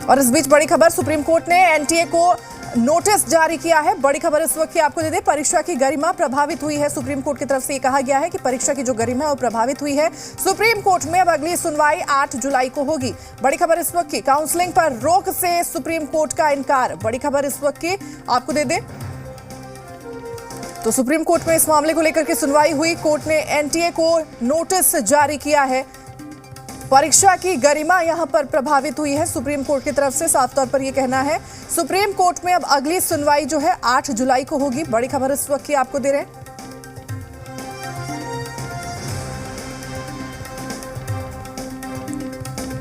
और इस बीच बड़ी खबर, सुप्रीम कोर्ट ने एनटीए को नोटिस जारी किया है। बड़ी खबर इस वक्त की आपको दे दें, परीक्षा की गरिमा प्रभावित हुई है। सुप्रीम कोर्ट की तरफ से ये कहा गया है कि परीक्षा की जो गरिमा है वो प्रभावित हुई है। सुप्रीम कोर्ट में अब अगली सुनवाई 8 जुलाई को होगी। बड़ी खबर इस वक्त की, काउंसलिंग पर रोक से सुप्रीम कोर्ट का इनकार। बड़ी खबर इस वक्त की आपको दे दें तो सुप्रीम कोर्ट में इस मामले को लेकर के सुनवाई हुई। कोर्ट ने एनटीए को नोटिस जारी किया है। परीक्षा की गरिमा यहां पर प्रभावित हुई है। सुप्रीम कोर्ट की तरफ से साफ तौर पर यह कहना है। सुप्रीम कोर्ट में अब अगली सुनवाई जो है 8 जुलाई को होगी। बड़ी खबर इस वक्त की आपको दे रहे हैं।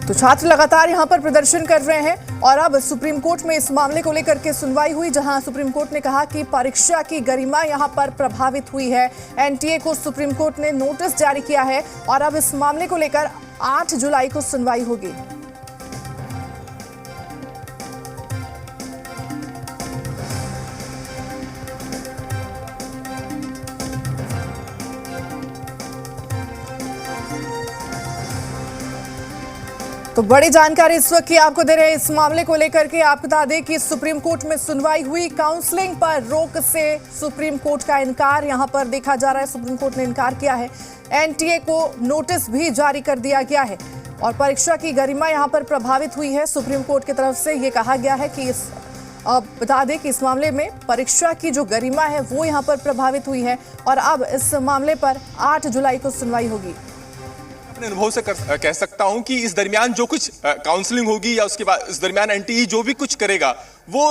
तो छात्र लगातार यहां पर प्रदर्शन कर रहे हैं और अब सुप्रीम कोर्ट में इस मामले को लेकर के सुनवाई हुई, जहां सुप्रीम कोर्ट ने कहा कि परीक्षा की गरिमा यहां पर प्रभावित हुई है। एनटीए को सुप्रीम कोर्ट ने नोटिस जारी किया है और अब इस मामले को लेकर 8 जुलाई को सुनवाई होगी। तो बड़ी जानकारी इस वक्त की आपको दे रहे हैं इस मामले को लेकर के। आपको बता दें कि सुप्रीम कोर्ट में सुनवाई हुई। काउंसलिंग पर रोक से सुप्रीम कोर्ट का इनकार यहां पर देखा जा रहा है। सुप्रीम कोर्ट ने इनकार किया है। एनटीए को नोटिस भी जारी कर दिया गया है और परीक्षा की गरिमा यहां पर प्रभावित हुई है। सुप्रीम कोर्ट की तरफ से यह कहा गया है कि बता दें कि इस मामले में परीक्षा की जो गरिमा है वो यहां पर प्रभावित हुई है और अब इस मामले पर 8 जुलाई को सुनवाई होगी। अपने अनुभव से कह सकता हूं कि इस दरमियान जो कुछ काउंसलिंग होगी या उसके बाद इस दरमियान एनटीए जो भी कुछ करेगा वो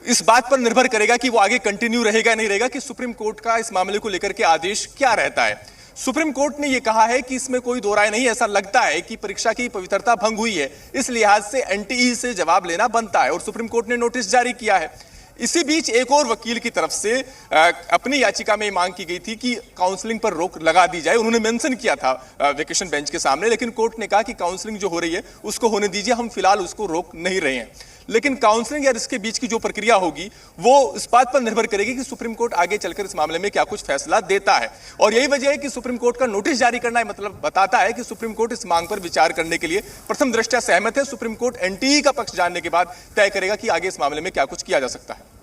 इस बात पर निर्भर करेगा कि वो आगे कंटिन्यू रहेगा नहीं रहेगा, कि सुप्रीम कोर्ट का इस मामले को लेकर के आदेश क्या रहता है। सुप्रीम कोर्ट ने यह कहा है कि इसमें कोई दो राय नहीं, ऐसा लगता है कि परीक्षा की पवित्रता भंग हुई है, इस लिहाज से एनटीए से जवाब लेना बनता है और सुप्रीम कोर्ट ने नोटिस जारी किया है। इसी बीच एक और वकील की तरफ से अपनी याचिका में मांग की गई थी कि काउंसलिंग पर रोक लगा दी जाए। उन्होंने मेंशन किया था वेकेशन बेंच के सामने, लेकिन कोर्ट ने कहा कि काउंसलिंग जो हो रही है उसको होने दीजिए, हम फिलहाल उसको रोक नहीं रहे हैं। लेकिन काउंसलिंग या इसके बीच की जो प्रक्रिया होगी वो इस बात पर निर्भर करेगी कि सुप्रीम कोर्ट आगे चलकर इस मामले में क्या कुछ फैसला देता है। और यही वजह है कि सुप्रीम कोर्ट का नोटिस जारी करना मतलब बताता है कि सुप्रीम कोर्ट इस मांग पर विचार करने के लिए प्रथम दृष्टया सहमत है। सुप्रीम कोर्ट एनटीए का पक्ष जानने के बाद तय करेगा कि आगे इस मामले में क्या कुछ किया जा सकता है।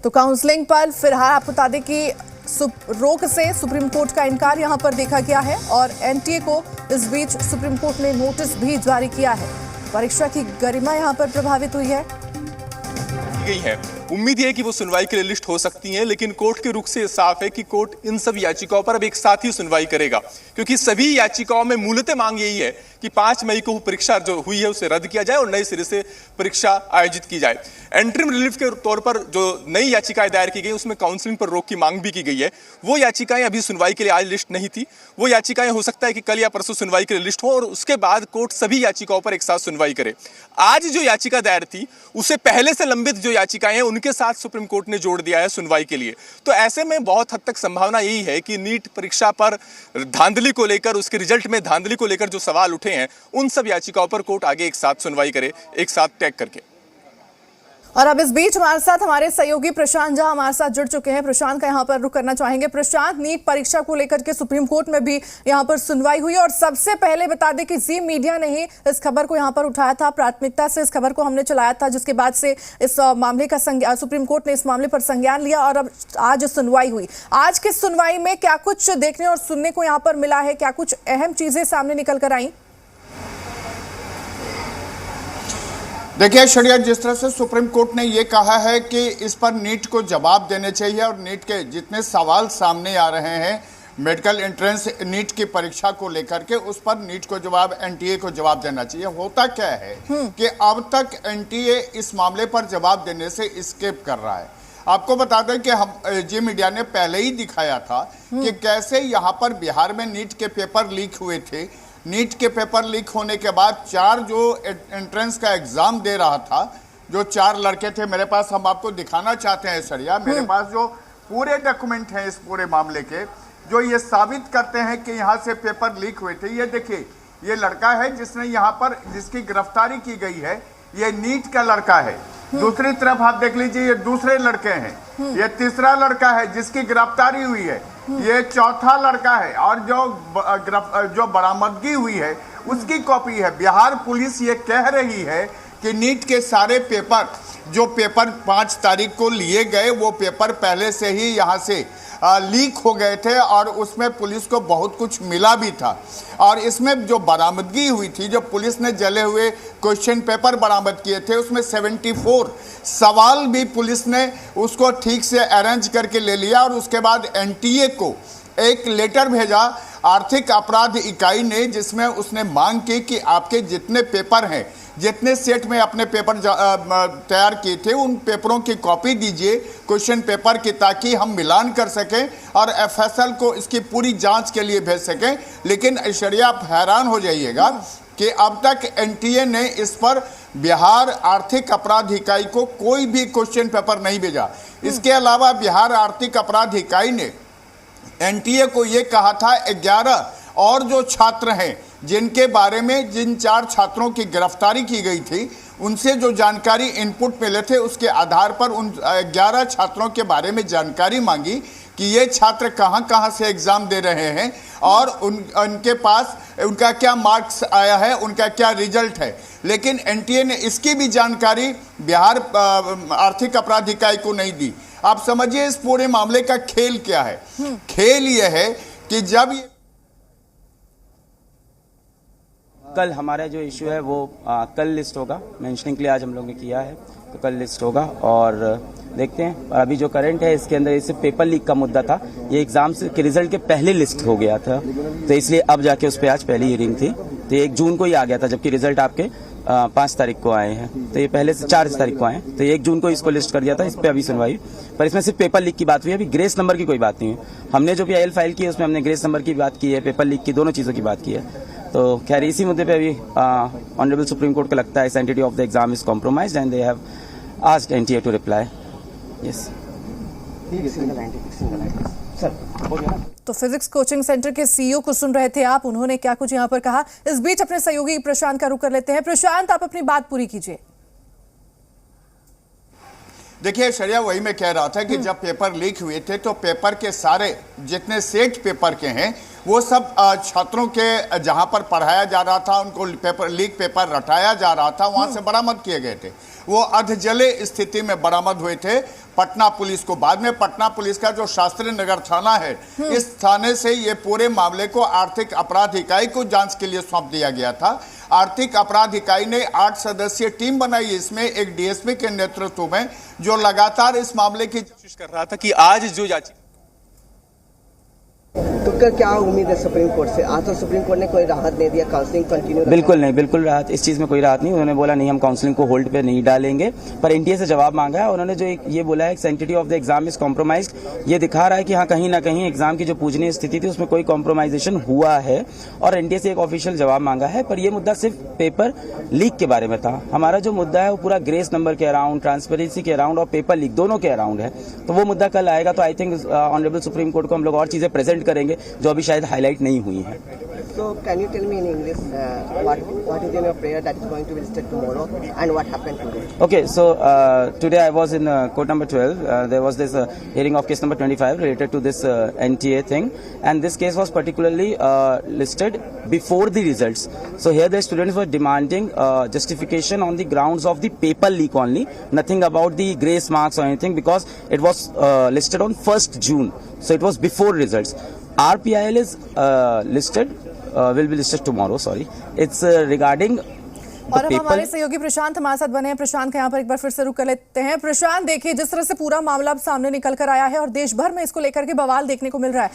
तो काउंसलिंग पर फिलहाल आपको बता दें कि रोक से सुप्रीम कोर्ट का इनकार यहां पर देखा गया है और एनटीए को इस बीच सुप्रीम कोर्ट ने नोटिस भी जारी किया है। परीक्षा की गरिमा यहां पर प्रभावित हुई है। उम्मीद है कि वो सुनवाई के लिए लिस्ट हो सकती हैं, लेकिन कोर्ट के रुख से साफ है कि कोर्ट इन सब याचिकाओं पर अब एक साथ ही सुनवाई करेगा, क्योंकि सभी याचिकाओं में मूलतः मांग यही है कि 5 मई को परीक्षा जो हुई है उसे रद्द किया जाए और नए सिरे से परीक्षा आयोजित की जाए। एंट्रीम रिलीफ के तौर पर जो नई याचिकाएं दायर की गई उसमें काउंसलिंग पर रोक की मांग भी की गई है। वो याचिकाएं अभी सुनवाई के लिए आज लिस्ट नहीं थी। वो याचिकाएं हो सकता है कि कल या परसों सुनवाई के लिए लिस्ट हो और उसके बाद कोर्ट सभी याचिकाओं पर एक साथ सुनवाई करे। आज जो याचिका दायर थी उसे पहले से लंबित जो याचिकाएं हैं उनके साथ सुप्रीम कोर्ट ने जोड़ दिया है सुनवाई के लिए। तो ऐसे में बहुत हद तक संभावना यही है कि नीट परीक्षा पर धांधली को लेकर, उसके रिजल्ट में धांधली को लेकर जो सवाल उठे हैं उन सब याचिकाओं पर कोर्ट आगे एक साथ सुनवाई करे, एक साथ टैग करके। और अब इस बीच हमारे साथ हमारे सहयोगी प्रशांत झा हमारे साथ जुड़ चुके हैं। प्रशांत का यहां पर रुख करना चाहेंगे। प्रशांत, नीट परीक्षा को लेकर के सुप्रीम कोर्ट में भी यहां पर सुनवाई हुई और सबसे पहले बता दें कि जी मीडिया ने ही इस खबर को यहां पर उठाया था, प्राथमिकता से इस खबर को हमने चलाया था, जिसके बाद से इस मामले का सुप्रीम कोर्ट ने इस मामले पर संज्ञान लिया और अब आज सुनवाई हुई। आज की सुनवाई में क्या कुछ देखने और सुनने को यहाँ पर मिला है, क्या कुछ अहम चीजें सामने निकल कर आई? देखिए शरिया, जिस तरह से सुप्रीम कोर्ट ने ये कहा है कि इस पर नीट को जवाब देने चाहिए और नीट के जितने सवाल सामने आ रहे हैं मेडिकल एंट्रेंस नीट की परीक्षा को लेकर के, उस पर नीट को जवाब, एनटीए को जवाब देना चाहिए। होता क्या है कि अब तक एनटीए इस मामले पर जवाब देने से स्केप कर रहा है। आपको बता दें कि हम जी मीडिया ने पहले ही दिखाया था कि कैसे यहाँ पर बिहार में नीट के पेपर लीक हुए थे। नीट के पेपर लीक होने के बाद 4 जो एंट्रेंस का एग्जाम दे रहा था, जो 4 लड़के थे, मेरे पास, हम आपको दिखाना चाहते हैं सरिया, मेरे पास जो पूरे डॉक्यूमेंट हैं इस पूरे मामले के, जो ये साबित करते हैं कि यहाँ से पेपर लीक हुए थे। ये देखिए, ये लड़का है जिसने यहाँ पर, जिसकी गिरफ्तारी की गई है, ये नीट का लड़का है। दूसरी तरफ आप देख लीजिए, ये दूसरे लड़के हैं। ये तीसरा लड़का है जिसकी गिरफ्तारी हुई है। ये चौथा लड़का है और जो बरामदगी हुई है उसकी कॉपी है। बिहार पुलिस ये कह रही है कि नीट के सारे पेपर, जो पेपर 5 तारीख को लिए गए, वो पेपर पहले से ही यहाँ से लीक हो गए थे और उसमें पुलिस को बहुत कुछ मिला भी था। और इसमें जो बरामदगी हुई थी, जो पुलिस ने जले हुए क्वेश्चन पेपर बरामद किए थे, उसमें 74 सवाल भी पुलिस ने उसको ठीक से अरेंज करके ले लिया। और उसके बाद एनटीए को एक लेटर भेजा आर्थिक अपराध इकाई ने, जिसमें उसने मांग की कि आपके जितने पेपर हैं, जितने सेट में अपने पेपर तैयार किए थे, उन पेपरों की कॉपी दीजिए क्वेश्चन पेपर की, ताकि हम मिलान कर सकें और एफएसएल को इसकी पूरी जांच के लिए भेज सकें। लेकिन ऐश्वर्या, आप हैरान हो जाइएगा कि अब तक एनटीए ने इस पर बिहार आर्थिक अपराध इकाई को कोई भी क्वेश्चन पेपर नहीं भेजा। इसके अलावा बिहार आर्थिक अपराध इकाई ने एनटीए को ये कहा था 11 और जो छात्र हैं, जिनके बारे में जिन 4 छात्रों की गिरफ्तारी की गई थी, उनसे जो जानकारी इनपुट मिले थे, उसके आधार पर उन 11 छात्रों के बारे में जानकारी मांगी कि ये छात्र कहाँ से एग्ज़ाम दे रहे हैं और उनके पास उनका क्या मार्क्स आया है, उनका क्या रिजल्ट है। लेकिन एनटीए ने इसकी भी जानकारी बिहार आर्थिक अपराध इकाई को नहीं दी। आप समझिए इस पूरे मामले का खेल क्या है। खेल यह है कि जब कल हमारा जो इशू है वो कल लिस्ट होगा, मेंशनिंग के लिए आज हम लोग ने किया है, तो कल लिस्ट होगा और देखते हैं। अभी जो करंट है इसके अंदर इससे पेपर लीक का मुद्दा था, ये एग्जाम के रिजल्ट के पहले लिस्ट हो गया था, तो इसलिए अब जाके उस पर आज पहली हियरिंग थी। तो 1 जून को ही आ गया था, जबकि रिजल्ट आपके 5 तारीख को आए हैं, तो ये पहले से 4 तारीख को आए हैं, तो 1 जून को इसको लिस्ट कर दिया था। इस पर अभी सुनवाई, पर इसमें सिर्फ पेपर लीक की बात हुई है, अभी ग्रेस नंबर की कोई बात नहीं है। हमने जो भी आईएल फाइल की है उसमें हमने ग्रेस नंबर की बात की है, पेपर लीक की, दोनों चीज़ों की बात की है। तो खैर इसी मुद्दे पे अभी ऑनरेबल सुप्रीम कोर्ट को लगता है sanctity of the exam is compromised and they have asked NTA to reply. Yes, तो फिजिक्स कोचिंग सेंटर के सीईओ को सुन रहे थे आप, उन्होंने क्या कुछ यहाँ पर कहा। इस बीच अपने सहयोगी प्रशांत का रुख कर लेते हैं। प्रशांत, आप अपनी बात पूरी कीजिए। देखिए शरिया, वही मैं कह रहा था कि जब पेपर लीक हुए थे तो पेपर के सारे जितने सेट पेपर के हैं वो सब छात्रों के जहां पर पढ़ाया जा रहा था, उनको लीक पेपर रटाया जा रहा था, वहां से बरामद किए गए थे। वो अधजले स्थिति में बरामद हुए थे पटना पुलिस को। बाद में पटना पुलिस का जो शास्त्री नगर थाना है, इस थाने से ये पूरे मामले को आर्थिक अपराध इकाई को जांच के लिए सौंप दिया गया था। आर्थिक अपराध इकाई ने 8 सदस्यीय टीम बनाई, इसमें एक डीएसपी के नेतृत्व में, जो लगातार इस मामले की कोशिश कर रहा था कि आज जो याचिका, तो क्या उम्मीद है सुप्रीम कोर्ट से? आज तो सुप्रीम कोर्ट ने कोई राहत नहीं दिया, काउंसलिंग कंटिन्यू? बिल्कुल नहीं, बिल्कुल राहत, इस चीज़ में कोई राहत नहीं। उन्होंने बोला नहीं, हम काउंसलिंग को होल्ड पे नहीं डालेंगे, पर एनटीए से जवाब मांगा है। उन्होंने जो ये बोला है sanctity of the exam is compromised, ये दिखा रहा है कि हाँ कहीं ना कहीं एग्जाम की जो पूजनीय स्थिति थी उसमें कोई कॉम्प्रोमाइजेशन हुआ है और एनटीए से एक ऑफिशियल जवाब मांगा है। पर यह मुद्दा सिर्फ पेपर लीक के बारे में था। हमारा जो मुद्दा है वो पूरा ग्रेस नंबर के अराउंड, ट्रांसपेरेंसी के अराउंड और पेपर लीक दोनों के अराउंड है। तो वो मुद्दा कल आएगा, तो I think honourable supreme court को हम लोग और चीजें प्रेजेंट करेंगे जो अभी शायद हाईलाइट नहीं हुई है। So can you tell me in English what is in your prayer that is going to be listed tomorrow and what happened today? Okay, so today I was in court number 12. There was this hearing of case number 25 related to this NTA thing, and this case was particularly listed before the results. So here the students were demanding justification on the grounds of the paper leak only, nothing about the grace marks or anything, because it was listed on 1st June. So it was before results. RPIL is will be listed tomorrow. Sorry, it's regarding और अब हमारे सहयोगी प्रशांत हमारे साथ बने हैं। प्रशांत का यहाँ पर एक बार फिर से रुक कर लेते हैं। प्रशांत, देखिए जिस तरह से पूरा मामला अब सामने निकल कर आया है और देश भर में इसको लेकर के बवाल देखने को मिल रहा है।